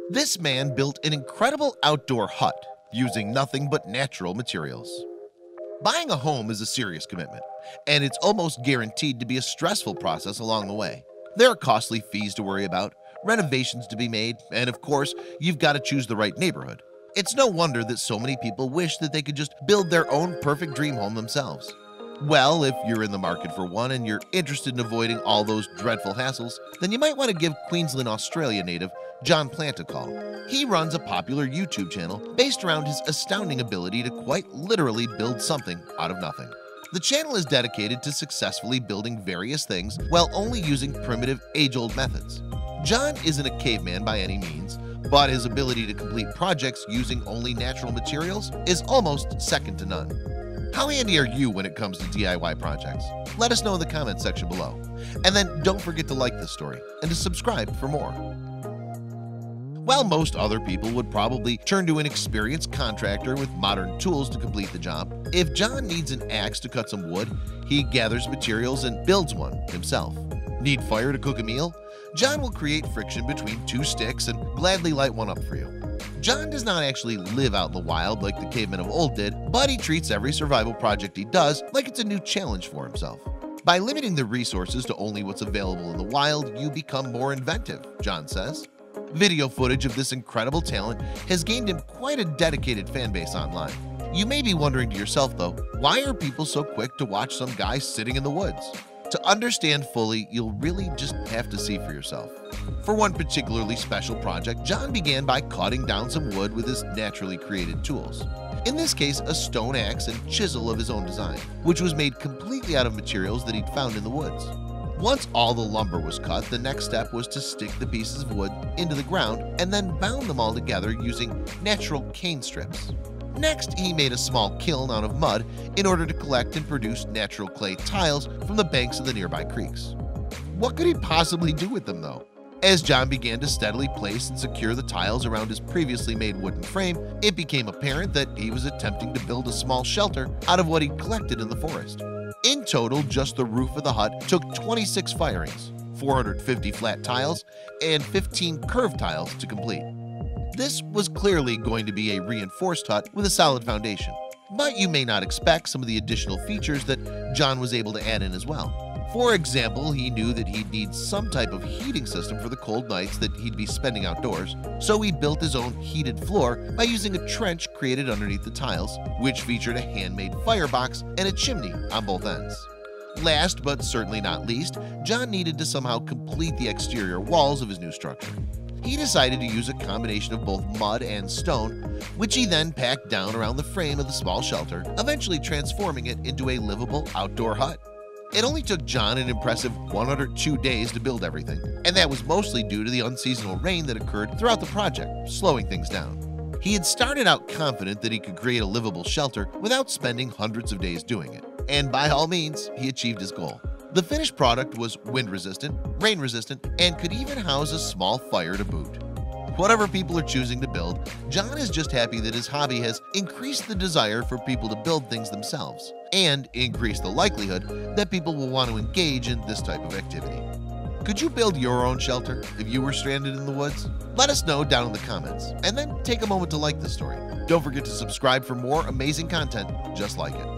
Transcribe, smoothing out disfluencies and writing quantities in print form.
This man built an incredible outdoor hut using nothing but natural materials. Buying a home is a serious commitment, and it's almost guaranteed to be a stressful process along the way. There are costly fees to worry about, renovations to be made, and of course, you've got to choose the right neighborhood. It's no wonder that so many people wish that they could just build their own perfect dream home themselves. Well, if you're in the market for one and you're interested in avoiding all those dreadful hassles, then you might want to give Queensland, Australia native John Plant a call. He runs a popular YouTube channel based around his astounding ability to quite literally build something out of nothing. The channel is dedicated to successfully building various things while only using primitive, age-old methods. John isn't a caveman by any means, but his ability to complete projects using only natural materials is almost second to none. How handy are you when it comes to DIY projects? Let us know in the comments section below. And then don't forget to like this story and to subscribe for more. While most other people would probably turn to an experienced contractor with modern tools to complete the job, if John needs an axe to cut some wood, he gathers materials and builds one himself. Need fire to cook a meal? John will create friction between two sticks and gladly light one up for you. John does not actually live out in the wild like the cavemen of old did, but he treats every survival project he does like it's a new challenge for himself. By limiting the resources to only what's available in the wild, you become more inventive, John says. Video footage of this incredible talent has gained him quite a dedicated fan base online. You may be wondering to yourself though, why are people so quick to watch some guy sitting in the woods? To understand fully, you'll really just have to see for yourself. For one particularly special project, John began by cutting down some wood with his naturally created tools. In this case, a stone axe and chisel of his own design, which was made completely out of materials that he'd found in the woods. Once all the lumber was cut, the next step was to stick the pieces of wood into the ground and then bound them all together using natural cane strips. Next, he made a small kiln out of mud in order to collect and produce natural clay tiles from the banks of the nearby creeks. What could he possibly do with them though? As John began to steadily place and secure the tiles around his previously made wooden frame, it became apparent that he was attempting to build a small shelter out of what he'd collected in the forest. In total, just the roof of the hut took 26 firings, 450 flat tiles, and 15 curved tiles to complete. This was clearly going to be a reinforced hut with a solid foundation, but you may not expect some of the additional features that John was able to add in as well. For example, he knew that he'd need some type of heating system for the cold nights that he'd be spending outdoors, so he built his own heated floor by using a trench created underneath the tiles, which featured a handmade firebox and a chimney on both ends. Last but certainly not least, John needed to somehow complete the exterior walls of his new structure. He decided to use a combination of both mud and stone, which he then packed down around the frame of the small shelter, eventually transforming it into a livable outdoor hut. It only took John an impressive 102 days to build everything, and that was mostly due to the unseasonal rain that occurred throughout the project, slowing things down. He had started out confident that he could create a livable shelter without spending hundreds of days doing it, and by all means, he achieved his goal. The finished product was wind-resistant, rain-resistant, and could even house a small fire to boot. Whatever people are choosing to build, John is just happy that his hobby has increased the desire for people to build things themselves and increased the likelihood that people will want to engage in this type of activity. Could you build your own shelter if you were stranded in the woods? Let us know down in the comments, and then take a moment to like this story. Don't forget to subscribe for more amazing content just like it.